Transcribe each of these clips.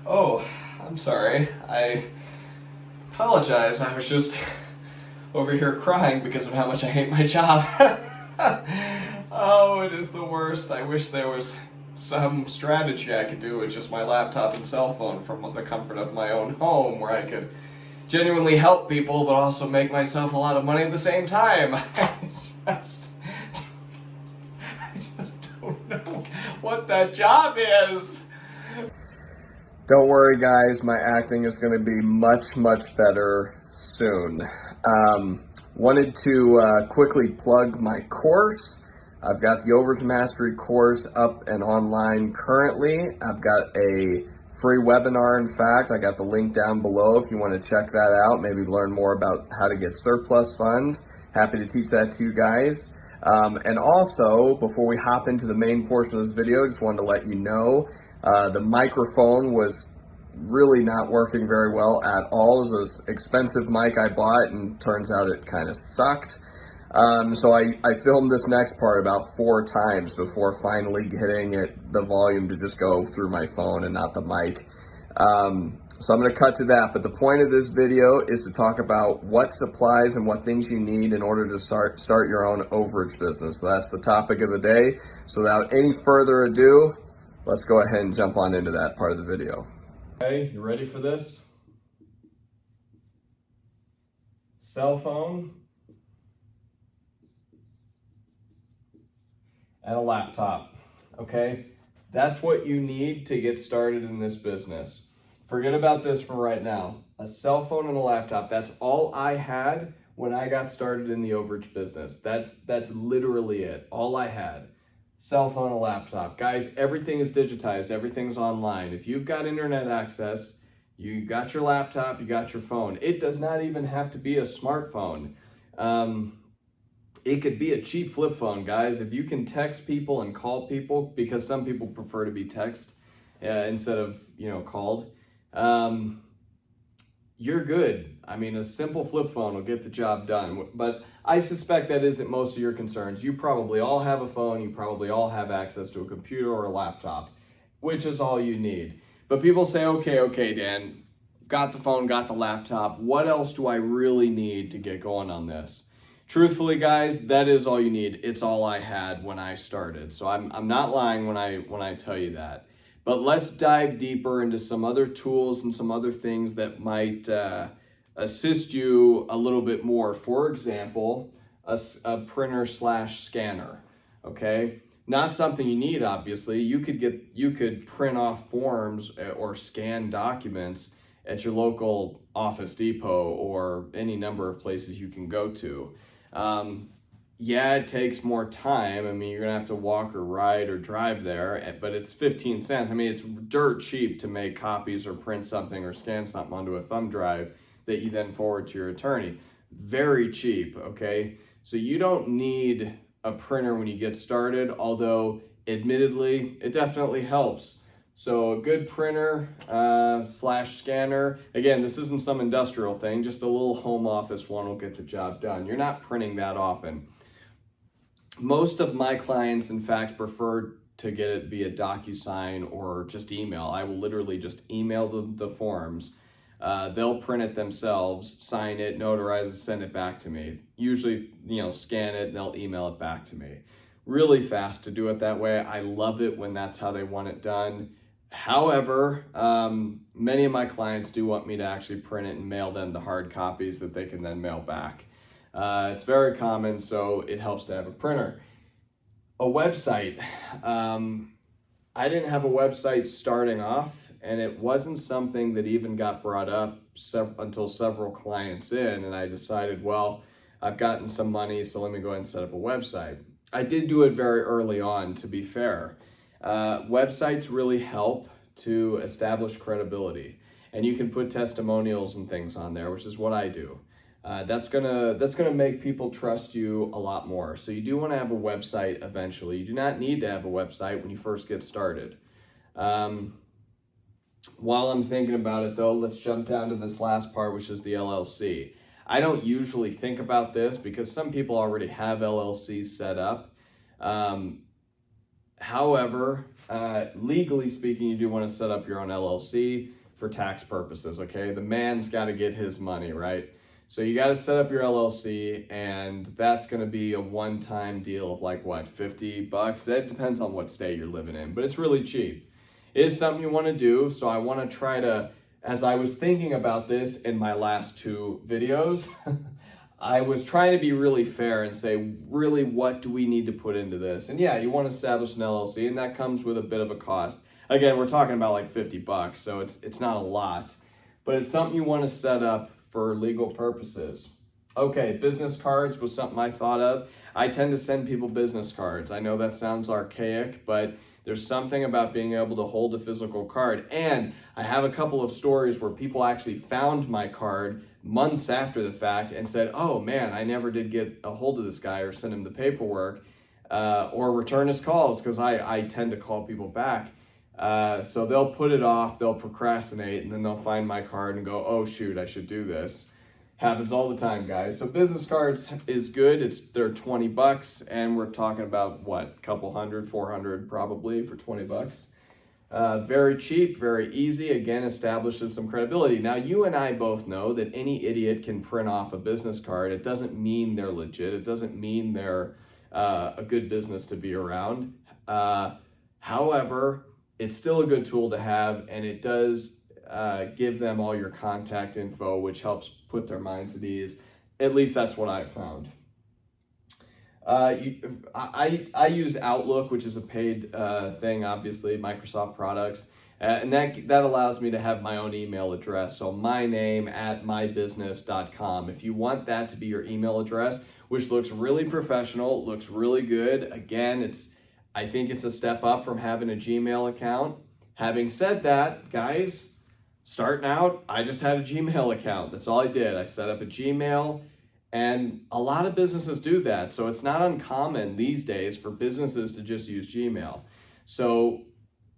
Oh, I'm sorry. I apologize. I was just over here crying because of how much I hate my job. Oh, it is the worst. I wish there was some strategy I could do with just my laptop and cell phone from the comfort of my own home where I could genuinely help people but also make myself a lot of money at the same time. I just don't know what that job is. Don't worry, guys. My acting is going to be much, much better soon. Wanted to quickly plug my course. I've got the Overage Mastery course up and online currently. I've got a free webinar, in fact. I got the link down below if you want to check that out, maybe learn more about how to get surplus funds. Happy to teach that to you guys. And also, before we hop into the main portion of this video, just wanted to let you know the microphone was really not working very well at all. It was an expensive mic I bought, and turns out it kind of sucked. So I filmed this next part about 4 times before finally getting the volume to just go through my phone and not the mic. So I'm going to cut to that, but the point of this video is to talk about what supplies and what things you need in order to start your own overage business. So that's the topic of the day. So without any further ado, let's go ahead and jump on into that part of the video. Okay, you ready for this? Cell phone and a laptop, okay? That's what you need to get started in this business. Forget about this for right now. A cell phone and a laptop, that's all I had when I got started in the overage business. That's literally it, all I had. Cell phone, a laptop. Guys, everything is digitized, everything's online. If you've got internet access, you got your laptop, you got your phone. It does not even have to be a smartphone. It could be a cheap flip phone, guys. If you can text people and call people, because some people prefer to be text instead of, called, you're good. I mean, a simple flip phone will get the job done, but I suspect that isn't most of your concerns. You probably all have a phone, you probably all have access to a computer or a laptop, which is all you need. But people say, okay, Dan, got the phone, got the laptop. What else do I really need to get going on this? Truthfully, guys, that is all you need. It's all I had when I started. So I'm not lying when I tell you that. But let's dive deeper into some other tools and some other things that might assist you a little bit more. For example, a printer / scanner, okay? Not something you need, obviously. You could print off forms or scan documents at your local Office Depot or any number of places you can go to. Yeah, it takes more time. I mean, you're gonna have to walk or ride or drive there, but it's 15 cents. I mean, it's dirt cheap to make copies or print something or scan something onto a thumb drive that you then forward to your attorney. Very cheap, okay? So you don't need a printer when you get started, although admittedly, it definitely helps. So a good printer / scanner, again, this isn't some industrial thing, just a little home office one will get the job done. You're not printing that often. Most of my clients, in fact, prefer to get it via DocuSign or just email. I will literally just email the forms. They'll print it themselves, sign it, notarize it, send it back to me. Usually, scan it and they'll email it back to me. Really fast to do it that way. I love it when that's how they want it done. However, many of my clients do want me to actually print it and mail them the hard copies that they can then mail back. It's very common, so it helps to have a printer. A website. I didn't have a website starting off, and it wasn't something that even got brought up until several clients in, and I decided, well, I've gotten some money, so let me go ahead and set up a website. I did do it very early on, to be fair. Websites really help to establish credibility, and you can put testimonials and things on there, which is what I do. That's gonna make people trust you a lot more. So you do want to have a website eventually. You do not need to have a website when you first get started. While I'm thinking about it though, let's jump down to this last part, which is the LLC. I don't usually think about this because some people already have LLCs set up. However, legally speaking, you do want to set up your own LLC for tax purposes, okay? The man's got to get his money, right? So you got to set up your LLC, and that's going to be a one-time deal of like what, $50? That depends on what state you're living in, but it's really cheap. It is something you want to do, so I want to try to, as I was thinking about this in my last two videos, I was trying to be really fair and say, really, what do we need to put into this? And yeah, you want to establish an LLC, and that comes with a bit of a cost. Again, we're talking about like $50, so it's not a lot, but it's something you want to set up for legal purposes. Okay, business cards was something I thought of. I tend to send people business cards. I know that sounds archaic, but there's something about being able to hold a physical card. And I have a couple of stories where people actually found my card months after the fact and said, oh man, I never did get a hold of this guy or send him the paperwork or return his calls, because I tend to call people back. So they'll put it off, they'll procrastinate, and then they'll find my card and go, oh shoot, I should do this. Happens all the time, guys. So business cards is good. They're $20, and we're talking about what, a couple hundred, 400 probably for $20. Very cheap, very easy. Again, establishes some credibility. Now, you and I both know that any idiot can print off a business card. It doesn't mean they're legit. It doesn't mean they're a good business to be around. However, it's still a good tool to have, and it does give them all your contact info, which helps put their minds at ease. At least that's what I've found. I use Outlook, which is a paid thing, obviously, Microsoft products, and that allows me to have my own email address. So my name at mybusiness.com. If you want that to be your email address, which looks really professional, looks really good. Again, I think it's a step up from having a Gmail account. Having said that, guys, starting out, I just had a Gmail account. That's all I did. I set up a Gmail, and a lot of businesses do that. So it's not uncommon these days for businesses to just use Gmail. So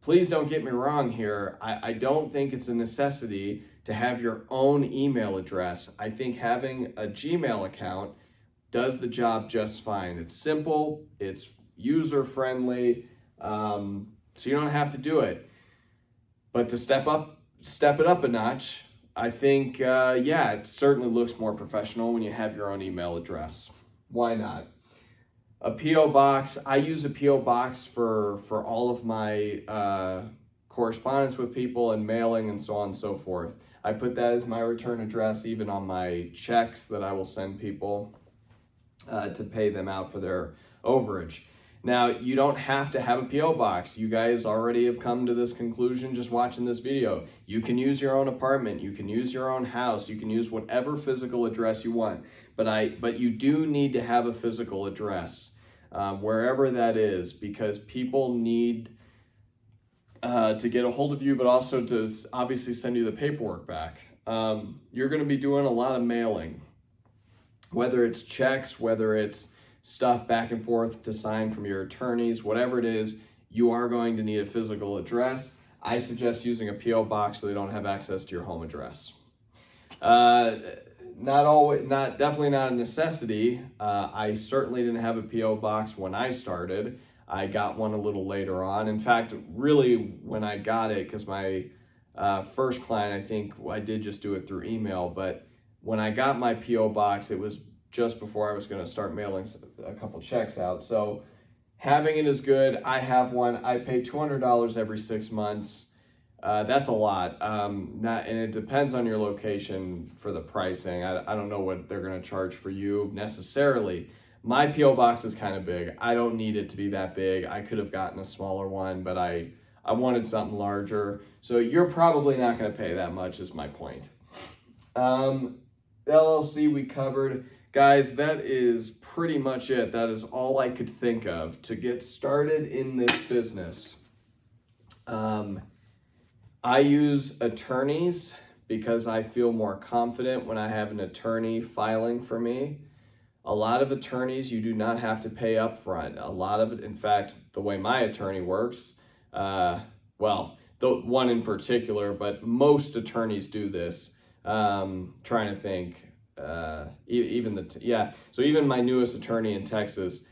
please don't get me wrong here. I don't think it's a necessity to have your own email address. I think having a Gmail account does the job just fine. It's simple, it's user-friendly, so you don't have to do it. But to step it up a notch, I think, yeah, it certainly looks more professional when you have your own email address. Why not? A P.O. box. I use a P.O. box for all of my correspondence with people and mailing and so on and so forth. I put that as my return address even on my checks that I will send people to pay them out for their overage. Now, you don't have to have a P.O. box. You guys already have come to this conclusion just watching this video. You can use your own apartment. You can use your own house. You can use whatever physical address you want. But you do need to have a physical address, wherever that is, because people need to get a hold of you, but also to obviously send you the paperwork back. You're going to be doing a lot of mailing, whether it's checks, whether it's stuff back and forth to sign from your attorneys, whatever it is, you are going to need a physical address. I suggest using a P.O. box so they don't have access to your home address. Definitely not a necessity. I certainly didn't have a P.O. box when I started. I got one a little later on. In fact, really when I got it, because my first client, I think I did just do it through email, but when I got my P.O. box, it was just before I was going to start mailing a couple checks out. So having it is good. I have one. I pay $200 every 6 months. That's a lot. And it depends on your location for the pricing. I don't know what they're going to charge for you necessarily. My P.O. box is kind of big. I don't need it to be that big. I could have gotten a smaller one, but I wanted something larger. So you're probably not going to pay that much is my point. The LLC we covered. Guys, that is pretty much it. That is all I could think of to get started in this business. I use attorneys because I feel more confident when I have an attorney filing for me. A lot of attorneys you do not have to pay up front. A lot of it, in fact, the way my attorney works, well, the one in particular, but most attorneys do this. Trying to think. So even my newest attorney in Texas,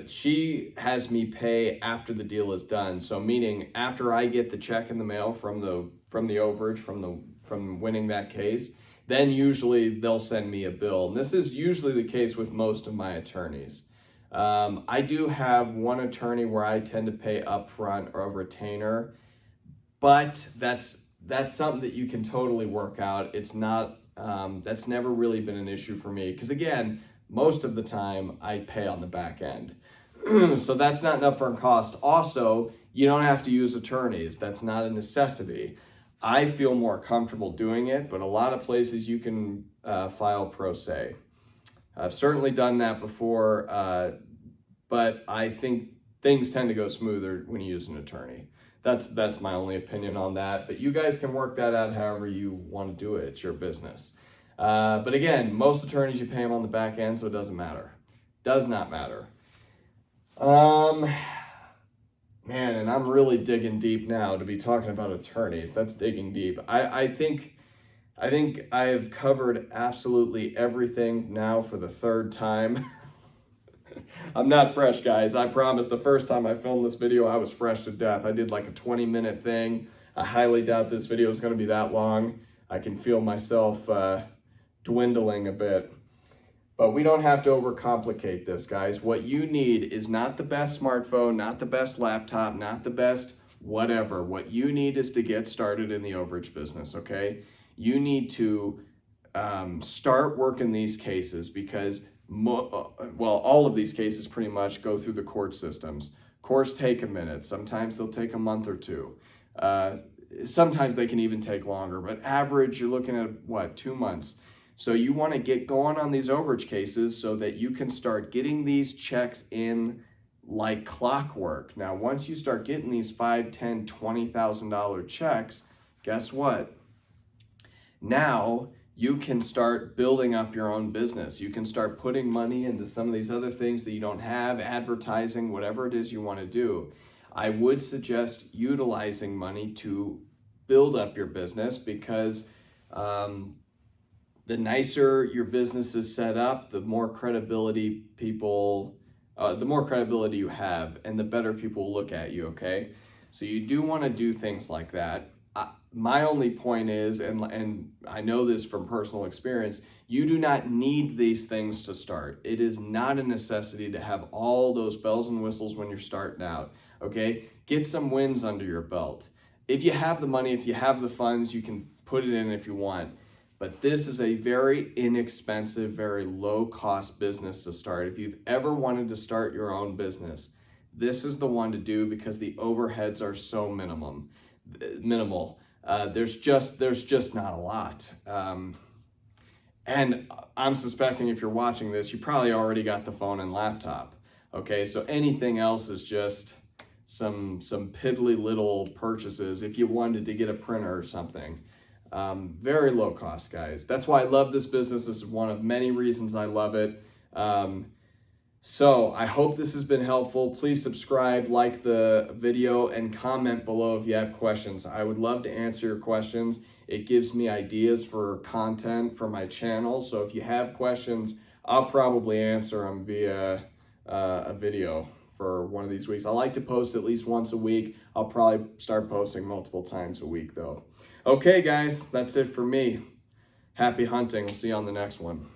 She has me pay after the deal is done. So meaning after I get the check in the mail from the overage from winning that case, then usually they'll send me a bill. And this is usually the case with most of my attorneys. I do have one attorney where I tend to pay upfront or a retainer, but that's something that you can totally work out. It's not, that's never really been an issue for me because again, most of the time I pay on the back end. So that's not an upfront cost. Also, you don't have to use attorneys. That's not a necessity. I feel more comfortable doing it, but a lot of places you can file pro se. I've certainly done that before, but I think things tend to go smoother when you use an attorney. That's my only opinion on that, but you guys can work that out however you want to do it. It's your business. But again, most attorneys you pay them on the back end, so it doesn't matter. Does not matter. Man, and I'm really digging deep now to be talking about attorneys. That's digging deep. I think I've covered absolutely everything now for the third time. I'm not fresh, guys. I promise the first time I filmed this video, I was fresh to death. I did like a 20-minute thing. I highly doubt this video is going to be that long. I can feel myself dwindling a bit. But we don't have to overcomplicate this, guys. What you need is not the best smartphone, not the best laptop, not the best whatever. What you need is to get started in the overage business, okay? You need to start working these cases because, all of these cases pretty much go through the court systems. Courts take a minute. Sometimes they'll take a month or two. Sometimes they can even take longer, but average, you're looking at, 2 months. So you want to get going on these overage cases so that you can start getting these checks in like clockwork. Now, once you start getting these $5,000, $10,000, $20,000 checks, guess what? Now you can start building up your own business. You can start putting money into some of these other things that you don't have, advertising, whatever it is you want to do. I would suggest utilizing money to build up your business because the nicer your business is set up, the more credibility you have, and the better people will look at you, okay? So you do want to do things like that. My only point is, and I know this from personal experience, you do not need these things to start. It is not a necessity to have all those bells and whistles when you're starting out, okay? Get some wins under your belt. If you have the money, if you have the funds, you can put it in if you want. But this is a very inexpensive, very low-cost business to start. If you've ever wanted to start your own business, this is the one to do because the overheads are so minimal. There's just not a lot. And I'm suspecting if you're watching this, you probably already got the phone and laptop. Okay, so anything else is just some piddly little purchases if you wanted to get a printer or something. Very low cost, guys. That's why I love this business. This is one of many reasons I love it. So I hope this has been helpful. Please subscribe, like the video, and comment below if you have questions. I would love to answer your questions. It gives me ideas for content for my channel. So if you have questions, I'll probably answer them via a video for one of these weeks. I like to post at least once a week. I'll probably start posting multiple times a week though. Okay, guys, that's it for me. Happy hunting. We'll see you on the next one.